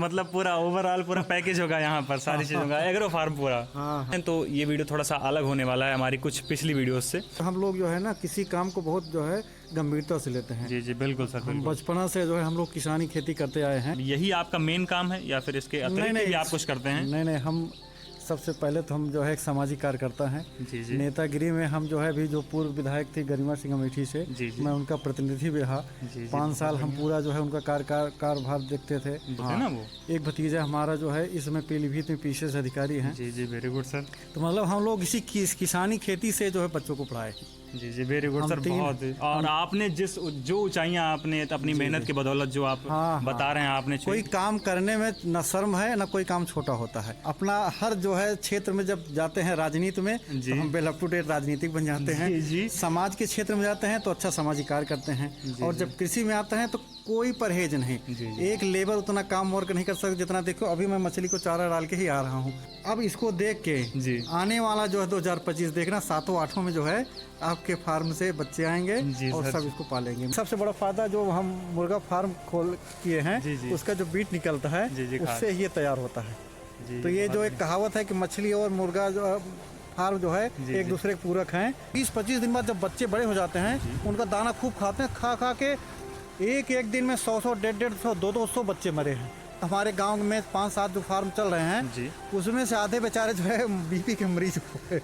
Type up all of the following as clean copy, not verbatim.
मतलब पूरा ओवरऑल पूरा पैकेज होगा यहाँ पर सारी चीज़ों का, एग्रो फार्म पूरा। हाँ। तो ये वीडियो थोड़ा सा अलग होने वाला है हमारी कुछ पिछली वीडियोस से। हम लोग जो है ना किसी काम को बहुत जो है गंभीरता से लेते हैं। जी जी बिल्कुल सर, हम बिल्कुल। बचपना से जो है हम लोग किसानी खेती करते आए हैं। यही आपका मेन काम है या फिर इसके अतिरिक्त भी आप कुछ करते हैं? नहीं, हम सबसे पहले तो हम जो है एक सामाजिक कार्यकर्ता हैं। जी जी। नेतागिरी में हम जो है अभी जो पूर्व विधायक थी गरिमा सिंह अमेठी से, जी जी। मैं उनका प्रतिनिधि भी रहा। 5 साल हम पूरा जो है उनका कार्यभार देखते थे। है ना वो एक भतीजा हमारा जो है इसमें पीलीभीत में पीसीएस अधिकारी हैं। जी जी, वेरी गुड सर। तो मतलब हम लोग इसी किसानी खेती से जो है बच्चों को पढ़ाए। जी जी, वेरी गुड सर, बहुत। और आपने जो ऊंचाइयां आपने अपनी मेहनत की बदौलत जो आप बता रहे हैं, आपने कोई काम करने में न शर्म है न कोई काम छोटा होता है। अपना हर जो है क्षेत्र में जब जाते हैं राजनीति में तो हम वेल अप टू डेट राजनीतिक बन जाते हैं। जी। समाज के क्षेत्र में जाते हैं तो अच्छा सामाजिक कार्य करते हैं। और जब कृषि में आते हैं तो कोई परहेज नहीं। एक लेबर उतना काम वर्क नहीं कर सकता जितना, देखो अभी मैं मछली को चारा डाल के ही आ रहा हूँ। अब इसको देख के आने वाला जो है 2025 देखना 7-8 में जो है आपके फार्म से बच्चे आएंगे और सब इसको पालेंगे। सबसे बड़ा फायदा जो हम मुर्गा फार्म खोल किए हैं उसका जो बीट निकलता है उससे ये तैयार होता है। तो ये जो एक कहावत है कि मछली और मुर्गा जो फार्म जो है एक दूसरे के पूरक हैं। 20-25 दिन बाद जब बच्चे बड़े हो जाते हैं उनका दाना खूब खाते हैं, खा के एक दिन में 100, 150, 200 बच्चे मरे हैं। हमारे गांव में 5-7 जो फार्म चल रहे हैं उसमें से आधे बेचारे जो है बीपी के मरीज हो गए।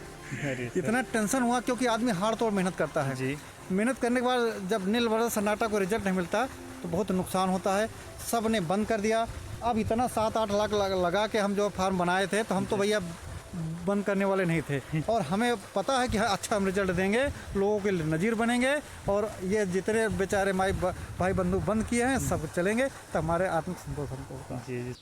इतना टेंशन हुआ क्योंकि आदमी हाड़ तोड़ मेहनत करता है। मेहनत करने के बाद जब नील बरस सन्नाटा को रिजल्ट नहीं मिलता तो बहुत नुकसान होता है। सब ने बंद कर दिया। अब इतना 7-8 लाख लगा के हम जो फार्म बनाए थे तो हम तो भैया बंद करने वाले नहीं थे। और हमें पता है कि अच्छा हम रिजल्ट देंगे, लोगों के नज़ीर बनेंगे और ये जितने बेचारे भाई बंधु बंद किए हैं सब चलेंगे तो हमारे आत्मसंतोष हमको होगा। जी।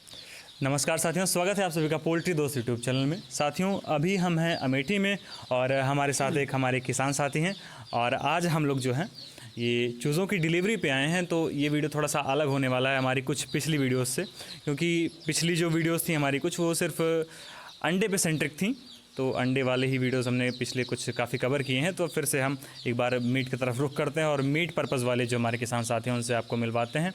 नमस्कार साथियों, स्वागत है आप सभी का पोल्ट्री दोस्त यूट्यूब चैनल में। साथियों, अभी हम हैं अमेठी में और हमारे साथ एक हमारे किसान साथी हैं और आज हम लोग जो हैं ये चूज़ों की डिलीवरी पे आए हैं। तो ये वीडियो थोड़ा सा अलग होने वाला है हमारी कुछ पिछली वीडियोस से, क्योंकि पिछली जो वीडियोस थी हमारी कुछ वो सिर्फ अंडे पे सेंट्रिक थी। तो अंडे वाले ही वीडियोस हमने पिछले कुछ काफ़ी कवर किए हैं। तो फिर से हम एक बार मीट की तरफ रुख करते हैं और मीट पर्पज़ वाले जो हमारे किसान साथी हैं उनसे आपको मिलवाते हैं।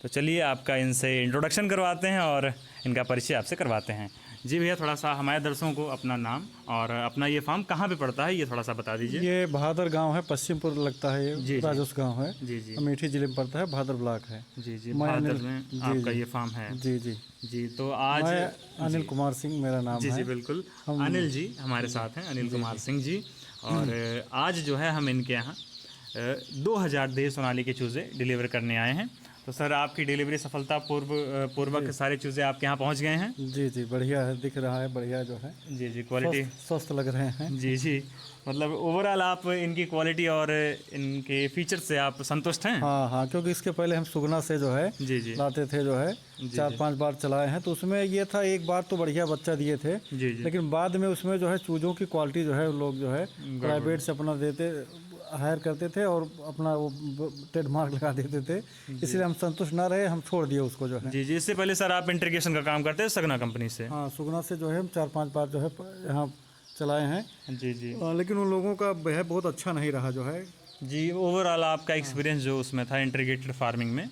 तो चलिए आपका इनसे इंट्रोडक्शन करवाते हैं और इनका परिचय आपसे करवाते हैं। जी भैया, थोड़ा सा हमारे दर्शकों को अपना नाम और अपना ये फार्म कहाँ पे पड़ता है ये थोड़ा सा बता दीजिए। ये बहादुर गांव है, पश्चिमपुर लगता है, ये राजोस गांव है। जी जी, अमेठी जिले में पड़ता है, बहादुर ब्लॉक है। जी जी, बहादुर में आपका ये फार्म है। जी जी जी। तो आज अनिल कुमार सिंह मेरा नाम है। जी जी बिल्कुल, अनिल जी हमारे साथ हैं, अनिल कुमार सिंह जी। और आज जो है हम इनके यहाँ 2000 देह सोनाली के चूज़े डिलीवर करने आए हैं। तो सर, आपकी डिलीवरी सफलता पूर्वक सारे चूज़े आपके यहाँ पहुँच गए हैं? जी जी, बढ़िया है, दिख रहा है बढ़िया जो है। जी जी, क्वालिटी स्वस्थ लग रहे हैं। जी जी, मतलब ओवरऑल आप इनकी क्वालिटी और इनके फीचर से आप संतुष्ट हैं? हाँ, क्योंकि इसके पहले हम सुगना से जो है जी लाते थे, जो है 4-5 बार चलाए हैं। तो उसमें ये था, एक बार तो बढ़िया बच्चा दिए थे जी, लेकिन बाद में उसमें जो है चूज़ों की क्वालिटी जो है लोग जो है प्राइवेट से अपना हायर करते थे और अपना वो ट्रेडमार्क लगा देते थे, इसलिए हम संतुष्ट ना रहे, हम छोड़ दिए उसको जो है। जी जी, इससे पहले सर आप इंटीग्रेशन का काम करते हैं सगना कंपनी से? हाँ, सुगना से जो है हम 4-5 बार जो है यहाँ चलाए हैं। जी जी, लेकिन उन लोगों का वह बहुत अच्छा नहीं रहा जो है। जी, ओवरऑल आपका एक्सपीरियंस जो उसमें था इंटीग्रेटेड फार्मिंग में,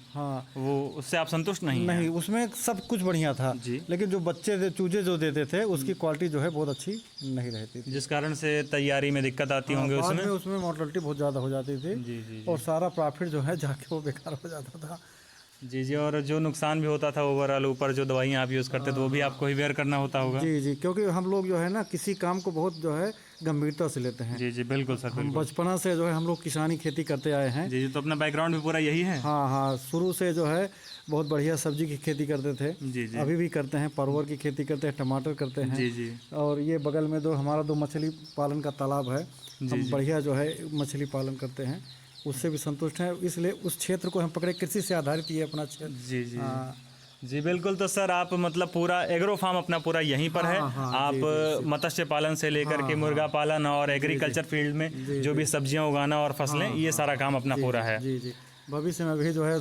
वो उससे आप संतुष्ट नहीं? उसमें सब कुछ बढ़िया था जी, लेकिन जो चूजे जो देते थे उसकी क्वालिटी जो है बहुत अच्छी नहीं रहती थी, जिस कारण से तैयारी में दिक्कत आती होंगी। उसमें मोर्टेलिटी बहुत ज़्यादा हो जाती थी। जी, और सारा प्रॉफिट जो है जाके वो बेकार हो जाता था। जी जी, और जो नुकसान भी होता था ओवरऑल, ऊपर जो दवाइयाँ आप यूज़ करते तो वो भी आपको ही बेयर करना होता होगा। जी जी, क्योंकि हम लोग जो है ना किसी काम को बहुत जो है गंभीरता से लेते हैं। जी जी बिल्कुल सर, हम बचपना से जो है हम लोग किसानी खेती करते आए हैं। जी जी, तो अपना बैकग्राउंड भी पूरा यही है? हाँ, शुरू से जो है बहुत बढ़िया सब्जी की खेती करते थे। जी जी, अभी भी करते हैं, परवल की खेती करते हैं, टमाटर करते हैं। जी जी, और ये बगल में जो हमारा 2 मछली पालन का तालाब है, हम बढ़िया जो है मछली पालन करते हैं, उससे भी संतुष्ट हैं। इसलिए उस क्षेत्र को हम पकड़े, कृषि से आधारित ये अपना क्षेत्र। जी जी जी बिल्कुल। तो सर आप मतलब पूरा एग्रो फार्म अपना पूरा यहीं पर है? आप मत्स्य पालन से लेकर के मुर्गा पालन और एग्रीकल्चर फील्ड में जो भी सब्जियां उगाना और फसलें, ये सारा काम अपना पूरा है? जी जी, भविष्य में भी जो है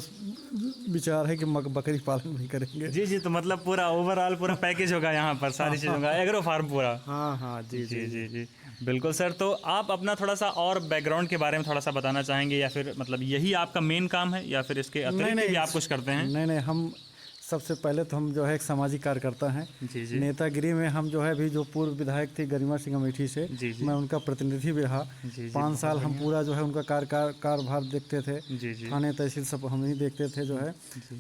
विचार है कि बकरी पालन भी करेंगे। जी जी, तो मतलब पूरा ओवरऑल पूरा पैकेज होगा यहाँ पर सारी चीज़ों का, एग्रो फार्म पूरा? हाँ, जी जी जी जी बिल्कुल सर। तो आप अपना थोड़ा सा और बैकग्राउंड के बारे में थोड़ा सा बताना चाहेंगे या फिर मतलब यही आपका मेन काम है या फिर इसके अतिरिक्त भी आप कुछ करते हैं? नहीं, हम सबसे पहले तो हम जो है एक सामाजिक कार्यकर्ता हैं। जी जी नेतागिरी में हम जो है अभी जो पूर्व विधायक थे गरिमा सिंह अमेठी से, जी जी मैं उनका प्रतिनिधि भी रहा। जी जी 5 साल हम पूरा जो है उनका कार्यभार देखते थे। जी जी थाने तहसील सब हम ही देखते थे। जो है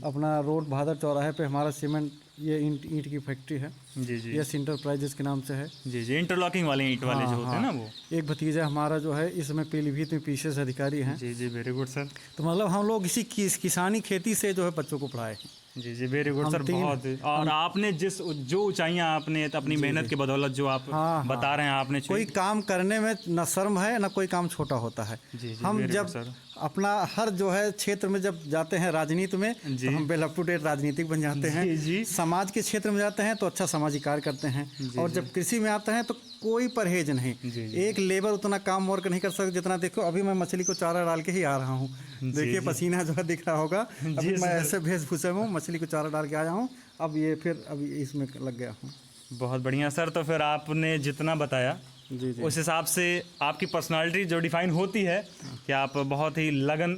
अपना रोड भादर चौराहे पे हमारा सीमेंट ये ईंट की फैक्ट्री है, जी जी यस इंटरप्राइजेस के नाम से है। जी जी इंटरलॉकिंग वाले ईंट वाले जो होते हैं ना वो। एक भतीजा हमारा जो है इसमें पीलीभीत में पीसीएस अधिकारी हैं। जी जी वेरी गुड सर। तो मतलब हम लोग इसी किसानी खेती से जो है बच्चों को पढ़ाए हैं। जी जी वेरी गुड सर। बहुत और आपने जो ऊंचाइयां आपने अपनी मेहनत की बदौलत जो आप बता रहे हैं आपने कोई काम करने में न शर्म है न कोई काम छोटा होता है। जी जी हम जब अपना हर जो है क्षेत्र में जब जाते हैं राजनीति में तो हम वेल अप टू डेट राजनीतिक बन जाते हैं। जी समाज के क्षेत्र में जाते हैं तो अच्छा सामाजिक कार्य करते हैं। और जब कृषि में आते हैं तो कोई परहेज नहीं। एक लेबर उतना काम वर्क नहीं कर सकता जितना। देखो अभी मैं मछली को चारा डाल के ही आ रहा हूँ। देखिए पसीना जो है दिख रहा होगा। अभी मैं ऐसे वेशभूषा में मछली को चारा डाल के आया हूँ। अब ये फिर अभी इसमें लग गया हूँ। बहुत बढ़िया सर। तो फिर आपने जितना बताया जी जी उस हिसाब से आपकी पर्सनालिटी जो डिफाइन होती है कि आप बहुत ही लगन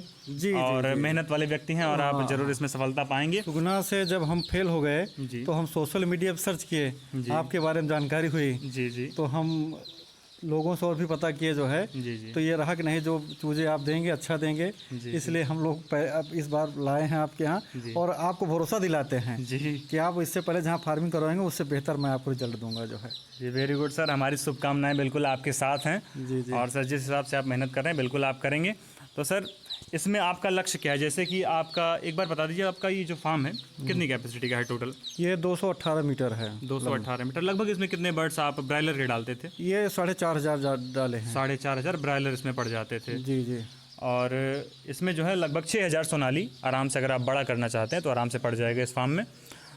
और मेहनत वाले व्यक्ति हैं और आप जरूर इसमें सफलता पाएंगे। सुगुना से जब हम फेल हो गए तो हम सोशल मीडिया पर सर्च किए, आपके बारे में जानकारी हुई। जी जी तो हम लोगों से और भी पता किए जो है। जी जी तो ये रहा कि नहीं जो चूजे आप देंगे अच्छा देंगे। इसलिए हम लोग अब इस बार लाए हैं आपके यहाँ और आपको भरोसा दिलाते हैं जी कि आप इससे पहले जहाँ फार्मिंग करवाएंगे उससे बेहतर मैं आपको रिजल्ट दूंगा जो है। जी वेरी गुड सर। हमारी शुभकामनाएं बिल्कुल आपके साथ हैं। जी जी और सर जिस हिसाब से आप मेहनत कर रहे हैं बिल्कुल आप करेंगे। तो सर इसमें आपका लक्ष्य क्या है? जैसे कि आपका एक बार बता दीजिए आपका ये जो फार्म है कितनी कैपेसिटी का है टोटल? ये 218 मीटर है। 218 मीटर। लगभग इसमें कितने बर्ड्स आप ब्रायलर के डालते थे? ये 4,500 डाले हैं। 4,500 ब्रायलर इसमें पड़ जाते थे। जी जी और इसमें जो है लगभग 6,000 सोनाली आराम से अगर आप बड़ा करना चाहते हैं तो आराम से पड़ जाएगा इस फार्म में।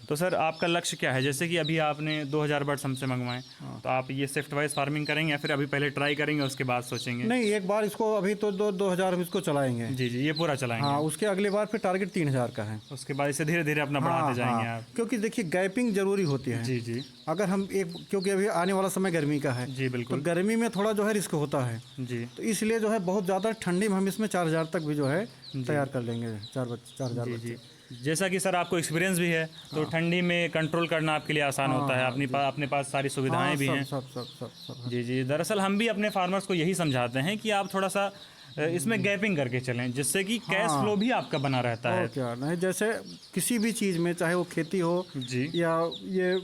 तो सर आपका लक्ष्य क्या है? जैसे कि अभी आपने 2,000 बर्ड्स हमसे मंगवाए तो आप ये शिफ्ट वाइज फार्मिंग करेंगे या फिर अभी पहले ट्राई करेंगे उसके बाद सोचेंगे? नहीं, एक बार इसको अभी तो 2,000 हम इसको चलाएंगे। जी जी ये पूरा चलाएंगे। हाँ, उसके अगली बार फिर टारगेट 3,000 का है। उसके बाद इसे धीरे धीरे अपना बढ़ाते जाएंगे आप। क्योंकि देखिए गैपिंग जरूरी होती है। जी जी अगर हम क्योंकि अभी आने वाला समय गर्मी का है। जी बिल्कुल। तो गर्मी में थोड़ा जो है रिस्क होता है। जी तो इसलिए जो है बहुत ज़्यादा ठंडी में हम इसमें 4,000 तक भी जो है तैयार कर लेंगे। 4,000 जी जैसा कि सर आपको एक्सपीरियंस भी है तो ठंडी में कंट्रोल करना आपके लिए आसान होता है। अपने पास सारी सुविधाएं भी हैं। सब जी जी दरअसल हम भी अपने फार्मर्स को यही समझाते हैं कि आप थोड़ा सा इसमें गैपिंग करके चलें जिससे कि कैश फ्लो भी आपका बना रहता है। क्या नहीं, जैसे किसी भी चीज़ में चाहे वो खेती हो जी या ये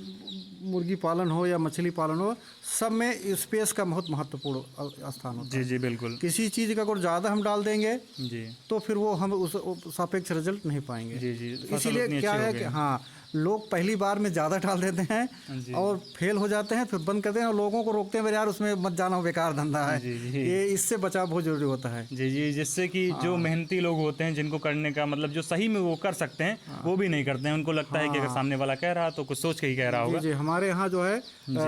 मुर्गी पालन हो या मछली पालन हो, सब में स्पेस का बहुत महत्वपूर्ण स्थान होता है। जी जी बिल्कुल। किसी चीज़ का अगर ज़्यादा हम डाल देंगे जी तो फिर वो हम उस सापेक्ष रिजल्ट नहीं पाएंगे। जी जी इसीलिए क्या है कि हाँ, लोग पहली बार में ज़्यादा डाल देते हैं और फेल हो जाते हैं, फिर बंद करते हैं और लोगों को रोकते हैं यार उसमें मत जाना, बेकार धंधा है। ये इससे बचाव बहुत जरूरी होता है। जी जी जिससे कि जो मेहनती लोग होते हैं जिनको करने का मतलब जो सही में वो कर सकते हैं वो भी नहीं करते हैं। उनको लगता है कि अगर सामने वाला कह रहा तो कुछ सोच के ही कह रहा होगा। जी हमारे यहाँ जो है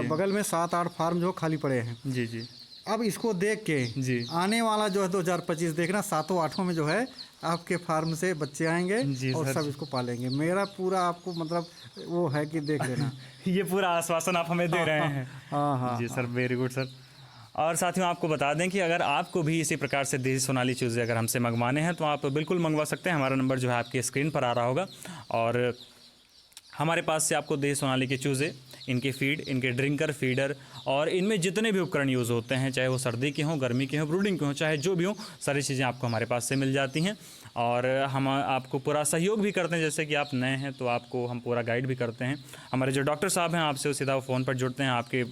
बगल में 7-8 फार्म जो खाली पड़े हैं। जी जी अब इसको देख के जी आने वाला जो है 2025 देखना 7-8 में जो है आपके फार्म से बच्चे आएंगे और सब इसको पालेंगे। मेरा पूरा आपको मतलब वो है कि देख लेना। ये पूरा आश्वासन आप हमें दे रहे हैं। हाँ जी सर वेरी गुड सर। और साथियों आपको बता दें कि अगर आपको भी इसी प्रकार से देसी सोनाली चूजे अगर हमसे मंगवाने हैं तो आप बिल्कुल मंगवा सकते हैं। हमारा नंबर जो है आपके स्क्रीन पर आ रहा होगा और हमारे पास से आपको देसी सोनाली के चूजे, इनके फीड, इनके ड्रिंकर, फीडर और इनमें जितने भी उपकरण यूज़ होते हैं, चाहे वो सर्दी के हों, गर्मी के हों, ब्रूडिंग के हों, चाहे जो भी हों, सारी चीज़ें आपको हमारे पास से मिल जाती हैं। और हम आपको पूरा सहयोग भी करते हैं। जैसे कि आप नए हैं तो आपको हम पूरा गाइड भी करते हैं। हमारे जो डॉक्टर साहब हैं आपसे सीधा फ़ोन पर जुड़ते हैं, आपके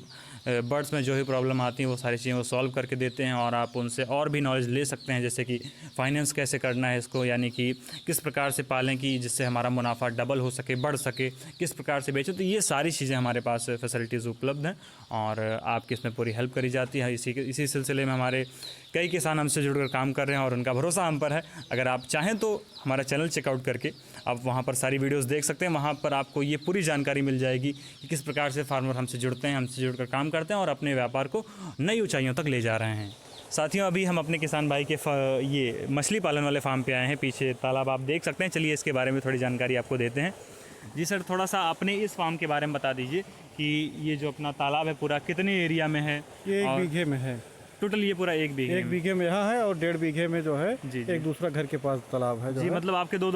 बर्ड्स में जो भी प्रॉब्लम आती है वो सारी चीज़ें वो सॉल्व करके देते हैं और आप उनसे और भी नॉलेज ले सकते हैं। जैसे कि फाइनेंस कैसे करना है इसको, यानी कि किस प्रकार से पालें कि जिससे हमारा मुनाफा डबल हो सके, बढ़ सके, किस प्रकार से बेचें। तो ये सारी चीज़ें हमारे पास फैसिलिटीज़ उपलब्ध हैं और आपकी इसमें पूरी हेल्प करी जाती है। इसी सिलसिले में हमारे कई किसान हमसे जुड़कर काम कर रहे हैं और उनका भरोसा हम पर है। अगर आप चाहें तो हमारा चैनल चेकआउट करके आप वहाँ पर सारी वीडियोस देख सकते हैं। वहाँ पर आपको ये पूरी जानकारी मिल जाएगी कि किस प्रकार से फार्मर हमसे जुड़ते हैं, हमसे जुड़कर काम करते हैं और अपने व्यापार को नई ऊंचाइयों तक ले जा रहे हैं। साथियों अभी हम अपने किसान भाई के ये मछली पालन वाले फार्म पे आए हैं। पीछे तालाब आप देख सकते हैं। चलिए इसके बारे में थोड़ी जानकारी आपको देते हैं। जी सर, थोड़ा सा अपने इस फार्म के बारे में बता दीजिए कि ये जो अपना तालाब है पूरा कितने एरिया में है? ये 1 बीघे में है टोटल। ये पूरा 1 बीघे? 1 बीघे में यहाँ है और 1.5 बीघे में जो है एक दूसरा घर के पास तालाब है। जी मतलब आपके दो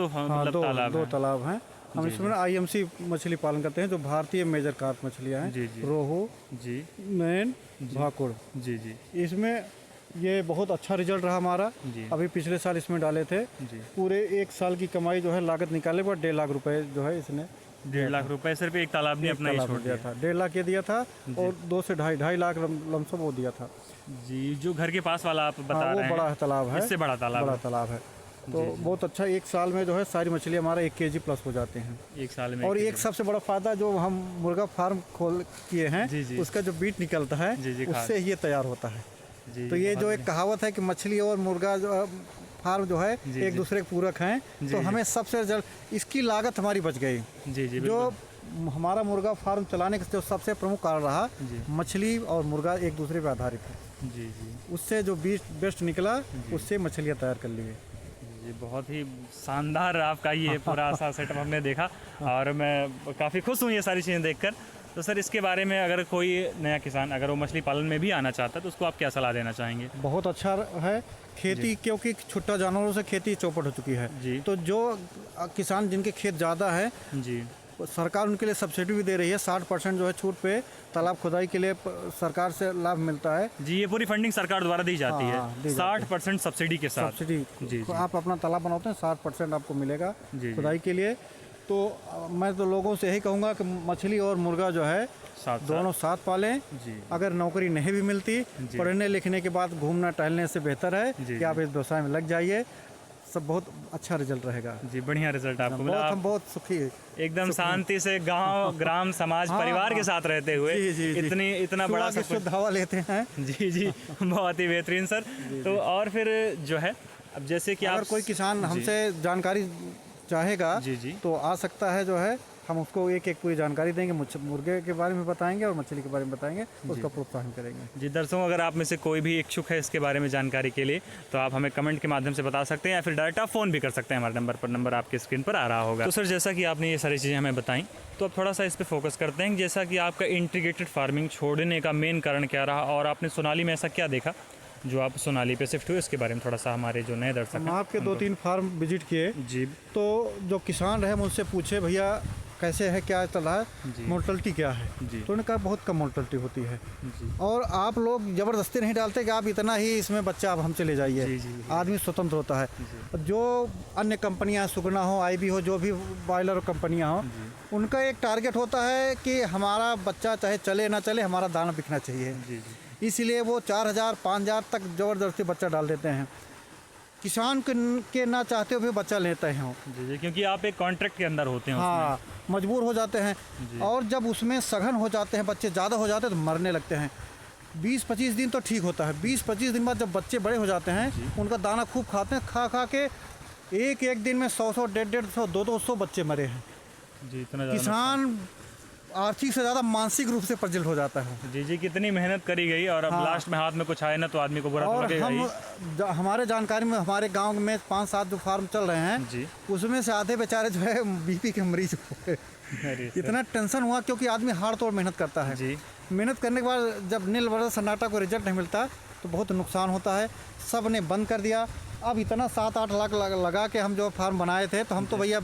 तालाब हैं। हम इसमें IMC मछली पालन करते हैं, जो भारतीय मेजर कार्प मछलियाँ हैं, जी, जी। रोहू, जी मैन, भाकुड़। जी जी इसमें ये बहुत अच्छा रिजल्ट रहा हमारा। जी। अभी पिछले साल इसमें डाले थे, जी। पूरे 1 साल की कमाई जो है लागत निकाले पर 1.5 लाख रुपए जो है इसने 1.5 लाख रुपए सिर्फ एक तालाब ने अपना ही तालाब छोड़ में दिया दिया था। 1.5 लाख ये दिया था और 2 से ढाई लाख लमसम वो दिया था। जी। जो घर के पास वाला आप बता हाँ, रहे वो हैं बड़ा तालाब है, इससे बड़ा तालाब बड़ा है। तालाब है। तो बहुत अच्छा, 1 साल में जो है सारी मछलियाँ हमारा 1 kg प्लस हो जाते हैं। एक साल में और एक सबसे बड़ा फायदा जो हम मुर्गा फार्म खोल किए हैं, जी, जी। उसका जो बीट निकलता है जी, जी, खाद। उससे ये तैयार होता है। जी, तो ये जो एक कहावत है कि मछली और मुर्गा जो फार्म जो है एक दूसरे के पूरक हैं, तो हमें सबसे जल्द इसकी लागत हमारी बच गई। जी जी जो हमारा मुर्गा फार्म चलाने का जो सबसे प्रमुख कारण रहा, जी। मछली और मुर्गा एक दूसरे पर आधारित है। जी जी उससे जो बेस्ट निकला उससे मछलियाँ तैयार कर लिए। जी। बहुत ही शानदार आपका ये पूरा सा सेटअप हमने देखा और मैं काफ़ी खुश हूँ ये सारी चीज़ें देखकर। तो सर इसके बारे में अगर कोई नया किसान अगर वो मछली पालन में भी आना चाहता है तो उसको आप क्या सलाह देना चाहेंगे? बहुत अच्छा है खेती, क्योंकि छुट्टा जानवरों से खेती चौपट हो चुकी है। जी। तो जो किसान जिनके खेत ज़्यादा है, जी सरकार उनके लिए सब्सिडी भी दे रही है। 60% जो है छूट पे तालाब खुदाई के लिए सरकार से लाभ मिलता है। जी। ये पूरी फंडिंग सरकार द्वारा दी जाती हाँ, है दी जाती 60% सब्सिडी के साथ। सब्सिडी जी, तो जी। आप अपना तालाब बनाते हैं 60% आपको मिलेगा जी, जी। खुदाई के लिए। तो मैं तो लोगों से यही कहूँगा कि मछली और मुर्गा जो है साथ दोनों साथ पालें। जी। अगर नौकरी नहीं भी मिलती, पढ़ने लिखने के बाद घूमना टहलने से बेहतर है जी, कि आप इस व्यवसाय में लग जाइए। सब बहुत अच्छा रिजल्ट रहेगा। जी। बढ़िया रिजल्ट आपको मिला। बहुत आप हम बहुत सुखी है। एकदम शांति से गांव ग्राम समाज हाँ, परिवार के हाँ। साथ रहते हुए जी, जी, जी। इतना बड़ा सुबह सब की शुद्ध हवा लेते हैं। जी जी। बहुत ही बेहतरीन सर। तो और फिर जो है अब जैसे कि अगर आप कोई किसान जी। हमसे जानकारी चाहेगा जी, जी। तो आ सकता है, जो है हम उसको एक एक पूरी जानकारी देंगे। मुर्गे के बारे में बताएंगे और मछली के बारे में बताएंगे, उसका प्रोत्साहन करेंगे। जी दर्शकों, अगर आप में से कोई भी इच्छुक है इसके बारे में जानकारी के लिए तो आप हमें कमेंट के माध्यम से बता सकते हैं या फिर डायरेक्ट आप फ़ोन भी कर सकते हैं हमारे नंबर पर। नंबर आपके स्क्रीन पर आ रहा होगा। तो सर जैसा कि आपने ये सारी चीज़ें हमें बताई, तो अब थोड़ा सा इस पर फोकस करते हैं। जैसा कि आपका इंटीग्रेटेड फार्मिंग छोड़ने का मेन कारण क्या रहा और आपने सोनाली में ऐसा क्या देखा जो आप सोनाली पे शिफ्ट हुए, इसके बारे में थोड़ा सा हमारे जो नए दर्शक हम हैं आपके 2-3 फार्म विजिट किए, जी तो जो किसान रहे मुझसे पूछे, भैया कैसे है, क्या चल रहा जी। है, मोर्टलिटी क्या है। जी। तो उन्होंने कहा बहुत कम मोर्टलिटी होती है जी और आप लोग ज़बरदस्ती नहीं डालते कि आप इतना ही इसमें बच्चा आप हमसे ले जाइए। जी, जी। आदमी स्वतंत्र होता है। जो अन्य कंपनियां, सुगना हो, IB हो, जो भी बॉयलर कंपनियां हो, उनका एक टारगेट होता है कि हमारा बच्चा चाहे चले ना चले, हमारा दाना बिकना चाहिए। जी इसलिए वो 4,000 5,000 तक ज़बरदस्ती बच्चा डाल देते हैं। किसान के ना चाहते हुए बच्चा लेते हैं। जी जी। क्योंकि आप एक कॉन्ट्रैक्ट के अंदर होते हैं हाँ, मजबूर हो जाते हैं। और जब उसमें सघन हो जाते हैं, बच्चे ज़्यादा हो जाते हैं, तो मरने लगते हैं। 20-25 दिन तो ठीक होता है। 20-25 दिन बाद जब बच्चे बड़े हो जाते हैं, उनका दाना खूब खाते हैं, खा खा के एक दिन में 100-100, 150-150, 200 बच्चे मरे हैं। जी। इतना ज़्यादा किसान आर्थिक से ज़्यादा मानसिक रूप से प्रज्वलित हो जाता है। जी जी। कितनी मेहनत करी गई और अब हाँ। लास्ट में हाथ में कुछ आए ना तो आदमी को बुरा तो और लगेगा ही। हमारे जानकारी में हमारे गांव में 5-7 जो फार्म चल रहे हैं, जी। उसमें से आधे बेचारे जो है BP के मरीज हुए। अरे सर। इतना टेंशन हुआ क्योंकि आदमी हाड़ तोड़ मेहनत करता है। जी। मेहनत करने के बाद जब नील बरस सन्नाटा को रिजल्ट नहीं मिलता तो बहुत नुकसान होता है। सब ने बंद कर दिया। अब इतना 7-8 लाख लगा के हम जो फार्म बनाए थे, तो हम तो भैया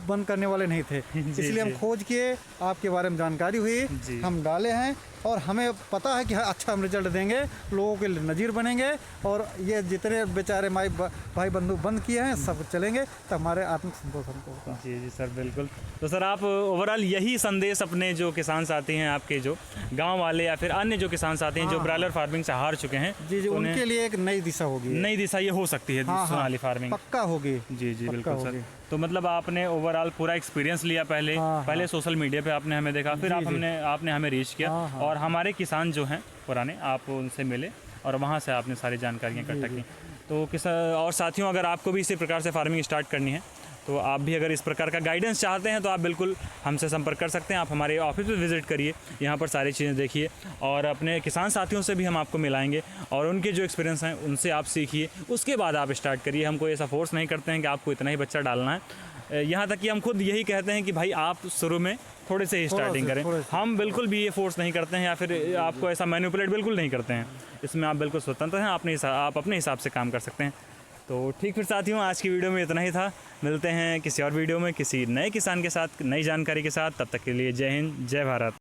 बंद करने वाले नहीं थे। इसलिए हम खोज किए, आपके बारे में जानकारी हुई, जी। हम डाले हैं और हमें पता है कि अच्छा हम रिजल्ट देंगे, लोगों के लिए नज़ीर बनेंगे। और ये जितने बेचारे भाई बंधु बंद किए हैं सब चलेंगे, तो हमारे आत्मिक संतोष हमको होगा। जी जी सर, बिल्कुल। तो सर आप ओवरऑल यही संदेश अपने जो किसान साथी हैं, आपके जो गांव वाले या फिर अन्य जो किसान साथी हैं जो ब्रॉयलर फार्मिंग से हार चुके हैं, जी जी, तो उन्हें उनके लिए एक नई दिशा होगी, नई दिशा ये हो सकती है हाँ, सोनाली फार्मिंग। पक्का होगी। जी जी पक्का बिल्कुल सर। होगी। तो मतलब आपने ओवरऑल पूरा एक्सपीरियंस लिया पहले हाँ, पहले सोशल मीडिया पे आपने हमें देखा, फिर आपने हमें रीच किया हाँ, हाँ। और हमारे किसान जो हैं पुराने, आप उनसे मिले और वहाँ से आपने सारी जानकारियाँ इकट्ठा की। तो और साथियों, अगर आपको भी इसी प्रकार से फार्मिंग स्टार्ट करनी है तो आप भी अगर इस प्रकार का गाइडेंस चाहते हैं तो आप बिल्कुल हमसे संपर्क कर सकते हैं। आप हमारे ऑफिस में विजिट करिए, यहाँ पर सारी चीज़ें देखिए और अपने किसान साथियों से भी हम आपको मिलाएंगे और उनके जो एक्सपीरियंस हैं उनसे आप सीखिए। उसके बाद आप स्टार्ट करिए। हम कोई ऐसा फोर्स नहीं करते हैं कि आपको इतना ही बच्चा डालना है। यहाँ तक कि हम खुद यही कहते हैं कि भाई आप शुरू में थोड़े से ही स्टार्टिंग करें। हम बिल्कुल भी ये फोर्स नहीं करते हैं या फिर आपको ऐसा मैनिपुलेट बिल्कुल नहीं करते हैं। इसमें आप बिल्कुल स्वतंत्र हैं, आप अपने हिसाब से काम कर सकते हैं। तो ठीक, फिर साथियों आज की वीडियो में इतना ही था। मिलते हैं किसी और वीडियो में किसी नए किसान के साथ, नई जानकारी के साथ। तब तक के लिए जय हिंद, जय भारत।